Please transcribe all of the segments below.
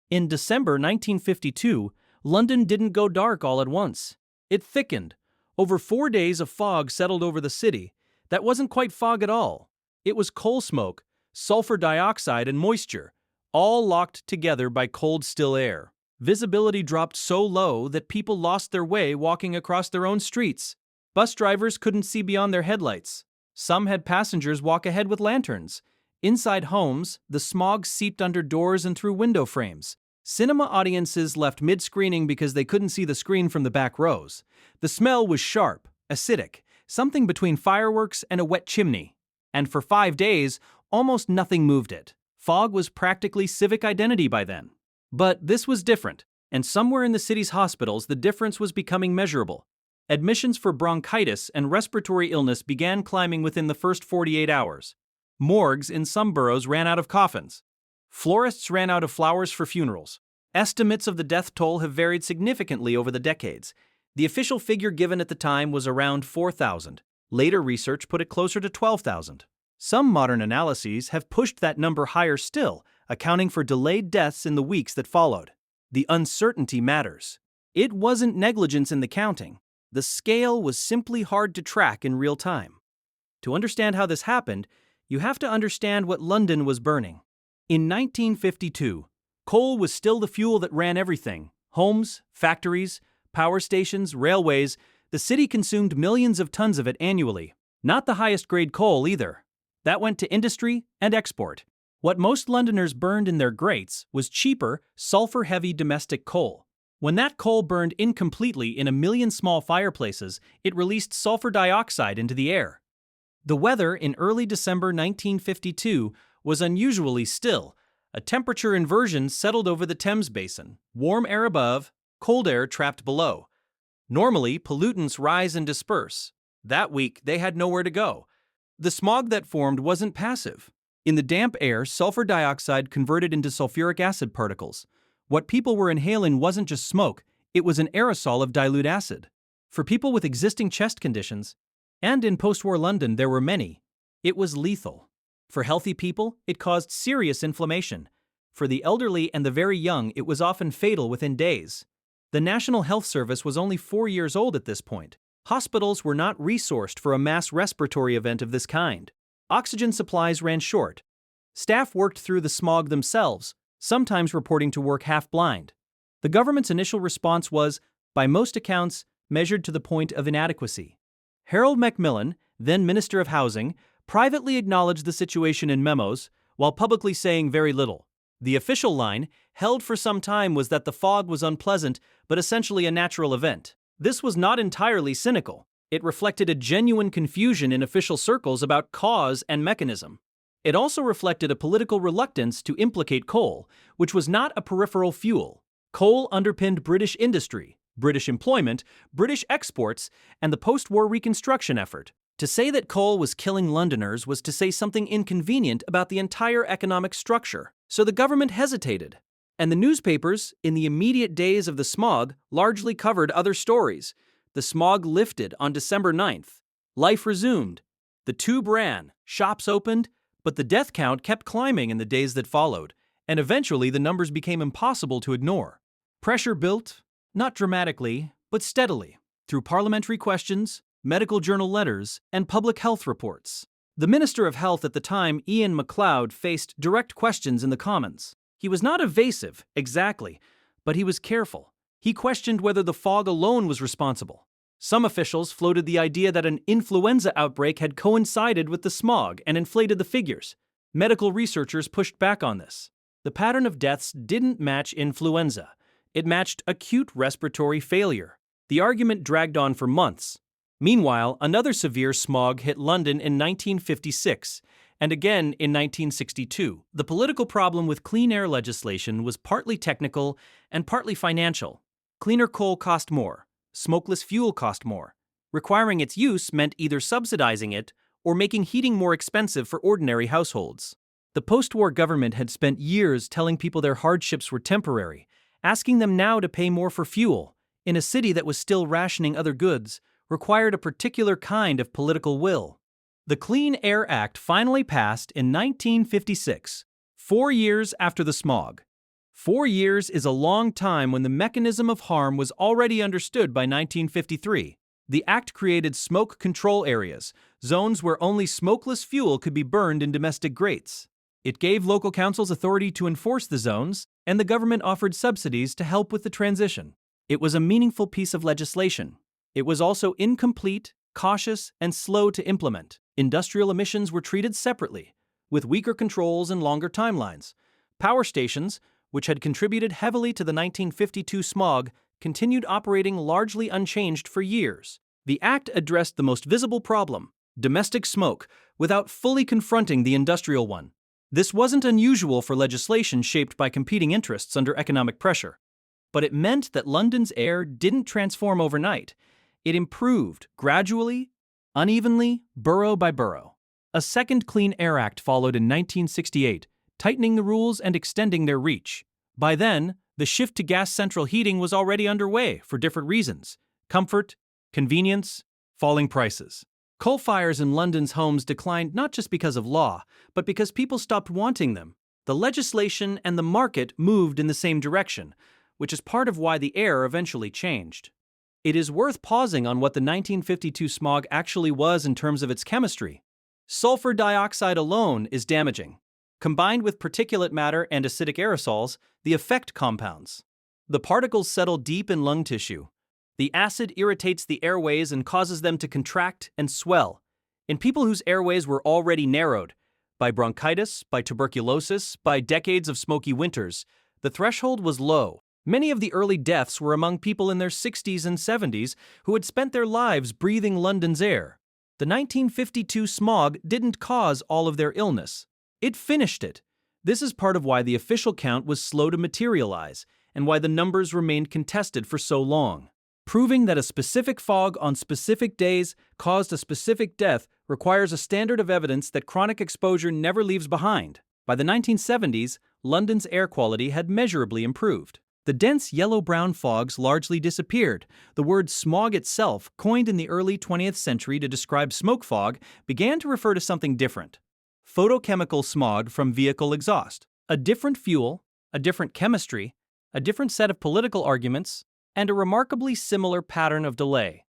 In December 1952, London didn't go dark all at once. It thickened. Over 4 days of fog settled over the city. That wasn't quite fog at all. It was coal smoke, sulfur dioxide, and moisture, all locked together by cold, still air. Visibility dropped so low that people lost their way walking across their own streets. Bus drivers couldn't see beyond their headlights. Some had passengers walk ahead with lanterns. Inside homes, the smog seeped under doors and through window frames. Cinema audiences left mid-screening because they couldn't see the screen from the back rows. The smell was sharp, acidic, something between fireworks and a wet chimney. And for 5 days, almost nothing moved it. Fog was practically civic identity by then. But this was different, and somewhere in the city's hospitals the difference was becoming measurable. Admissions for bronchitis and respiratory illness began climbing within the first 48 hours. Morgues in some boroughs ran out of coffins. Florists ran out of flowers for funerals. Estimates of the death toll have varied significantly over the decades. The official figure given at the time was around 4,000. Later research put it closer to 12,000. Some modern analyses have pushed that number higher still, accounting for delayed deaths in the weeks that followed. The uncertainty matters. It wasn't negligence in the counting. The scale was simply hard to track in real time. To understand how this happened, you have to understand what London was burning. In 1952, coal was still the fuel that ran everything. Homes, factories, power stations, railways. The city consumed millions of tons of it annually. Not the highest grade coal either. That went to industry and export. What most Londoners burned in their grates was cheaper, sulfur-heavy domestic coal. When that coal burned incompletely in a million small fireplaces, it released sulfur dioxide into the air. The weather in early December 1952 was unusually still. A temperature inversion settled over the Thames basin. Warm air above, cold air trapped below. Normally, pollutants rise and disperse. That week, they had nowhere to go. The smog that formed wasn't passive. In the damp air, sulfur dioxide converted into sulfuric acid particles. What people were inhaling wasn't just smoke, it was an aerosol of dilute acid. For people with existing chest conditions, and in post-war London there were many, it was lethal. For healthy people, it caused serious inflammation. For the elderly and the very young, it was often fatal within days. The National Health Service was only 4 years old at this point. Hospitals were not resourced for a mass respiratory event of this kind. Oxygen supplies ran short. Staff worked through the smog themselves, sometimes reporting to work half-blind. The government's initial response was, by most accounts, measured to the point of inadequacy. Harold Macmillan, then Minister of Housing, privately acknowledged the situation in memos, while publicly saying very little. The official line, held for some time, was that the fog was unpleasant, but essentially a natural event. This was not entirely cynical. It reflected a genuine confusion in official circles about cause and mechanism. It also reflected a political reluctance to implicate coal, which was not a peripheral fuel. Coal underpinned British industry, British employment, British exports, and the post-war reconstruction effort. To say that coal was killing Londoners was to say something inconvenient about the entire economic structure. So the government hesitated. And the newspapers, in the immediate days of the smog, largely covered other stories. The smog lifted on December 9th. Life resumed. The tube ran, shops opened, but the death count kept climbing in the days that followed, and eventually the numbers became impossible to ignore. Pressure built, not dramatically, but steadily, through parliamentary questions, medical journal letters, and public health reports. The Minister of Health at the time, Ian MacLeod, faced direct questions in the Commons. He was not evasive, exactly, but he was careful. He questioned whether the fog alone was responsible. Some officials floated the idea that an influenza outbreak had coincided with the smog and inflated the figures. Medical researchers pushed back on this. The pattern of deaths didn't match influenza. It matched acute respiratory failure. The argument dragged on for months. Meanwhile, another severe smog hit London in 1956, and again in 1962. The political problem with clean air legislation was partly technical and partly financial. Cleaner coal cost more. Smokeless fuel cost more. Requiring its use meant either subsidizing it or making heating more expensive for ordinary households. The post-war government had spent years telling people their hardships were temporary, asking them now to pay more for fuel, in a city that was still rationing other goods, required a particular kind of political will. The Clean Air Act finally passed in 1956, 4 years after the smog. 4 years is a long time when the mechanism of harm was already understood by 1953. The Act created smoke control areas, zones where only smokeless fuel could be burned in domestic grates. It gave local councils authority to enforce the zones, and the government offered subsidies to help with the transition. It was a meaningful piece of legislation. It was also incomplete, cautious, and slow to implement. Industrial emissions were treated separately, with weaker controls and longer timelines. Power stations, which had contributed heavily to the 1952 smog, continued operating largely unchanged for years. The Act addressed the most visible problem, domestic smoke, without fully confronting the industrial one. This wasn't unusual for legislation shaped by competing interests under economic pressure. But it meant that London's air didn't transform overnight. It improved gradually, unevenly, borough by borough. A second Clean Air Act followed in 1968, tightening the rules and extending their reach. By then, the shift to gas central heating was already underway for different reasons: comfort, convenience, falling prices. Coal fires in London's homes declined not just because of law, but because people stopped wanting them. The legislation and the market moved in the same direction, which is part of why the air eventually changed. It is worth pausing on what the 1952 smog actually was in terms of its chemistry. Sulfur dioxide alone is damaging. Combined with particulate matter and acidic aerosols, the effect compounds. The particles settle deep in lung tissue. The acid irritates the airways and causes them to contract and swell. In people whose airways were already narrowed, by bronchitis, by tuberculosis, by decades of smoky winters, the threshold was low. Many of the early deaths were among people in their 60s and 70s who had spent their lives breathing London's air. The 1952 smog didn't cause all of their illness. It finished it. This is part of why the official count was slow to materialize and why the numbers remained contested for so long. Proving that a specific fog on specific days caused a specific death requires a standard of evidence that chronic exposure never leaves behind. By the 1970s, London's air quality had measurably improved. The dense yellow-brown fogs largely disappeared. The word smog itself, coined in the early 20th century to describe smoke fog, began to refer to something different: photochemical smog from vehicle exhaust. A different fuel, a different chemistry, a different set of political arguments, and a remarkably similar pattern of delay.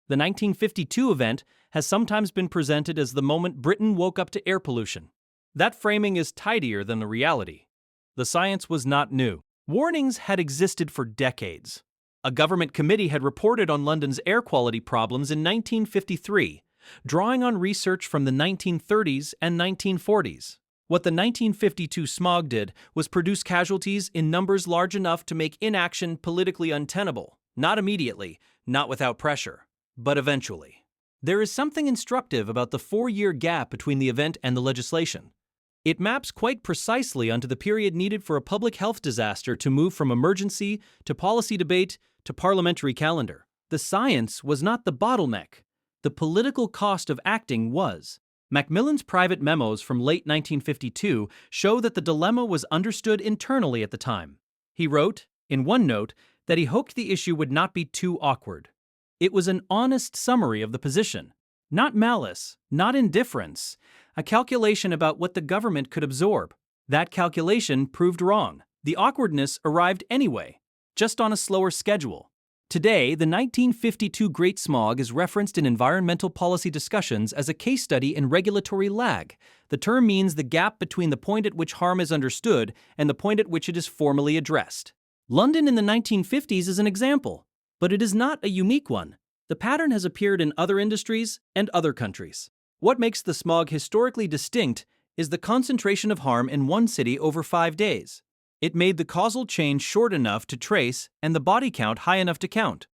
The 1952 event has sometimes been presented as the moment Britain woke up to air pollution. That framing is tidier than the reality. The science was not new. Warnings had existed for decades. A government committee had reported on London's air quality problems in 1953, drawing on research from the 1930s and 1940s. What the 1952 smog did was produce casualties in numbers large enough to make inaction politically untenable. Not immediately, not without pressure, but eventually. There is something instructive about the 4-year gap between the event and the legislation. It maps quite precisely onto the period needed for a public health disaster to move from emergency to policy debate to parliamentary calendar. The science was not the bottleneck. The political cost of acting was. Macmillan's private memos from late 1952 show that the dilemma was understood internally at the time. He wrote, in one note, that he hoped the issue would not be too awkward. It was an honest summary of the position. Not malice, not indifference, a calculation about what the government could absorb. That calculation proved wrong. The awkwardness arrived anyway, just on a slower schedule. Today, the 1952 Great Smog is referenced in environmental policy discussions as a case study in regulatory lag. The term means the gap between the point at which harm is understood and the point at which it is formally addressed. London in the 1950s is an example, but it is not a unique one. The pattern has appeared in other industries and other countries. What makes the smog historically distinct is the concentration of harm in one city over 5 days. It made the causal chain short enough to trace and the body count high enough to count.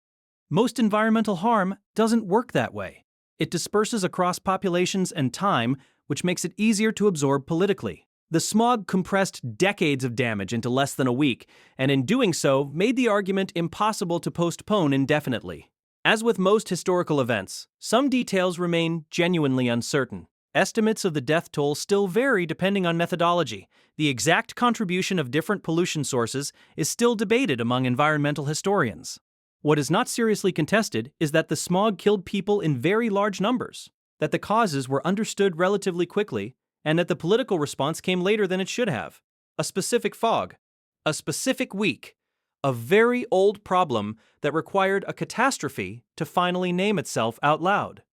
Most environmental harm doesn't work that way. It disperses across populations and time, which makes it easier to absorb politically. The smog compressed decades of damage into less than a week, and in doing so, made the argument impossible to postpone indefinitely. As with most historical events, some details remain genuinely uncertain. Estimates of the death toll still vary depending on methodology. The exact contribution of different pollution sources is still debated among environmental historians. What is not seriously contested is that the smog killed people in very large numbers, that the causes were understood relatively quickly, and that the political response came later than it should have. A specific fog, A specific week. A very old problem that required a catastrophe to finally name itself out loud.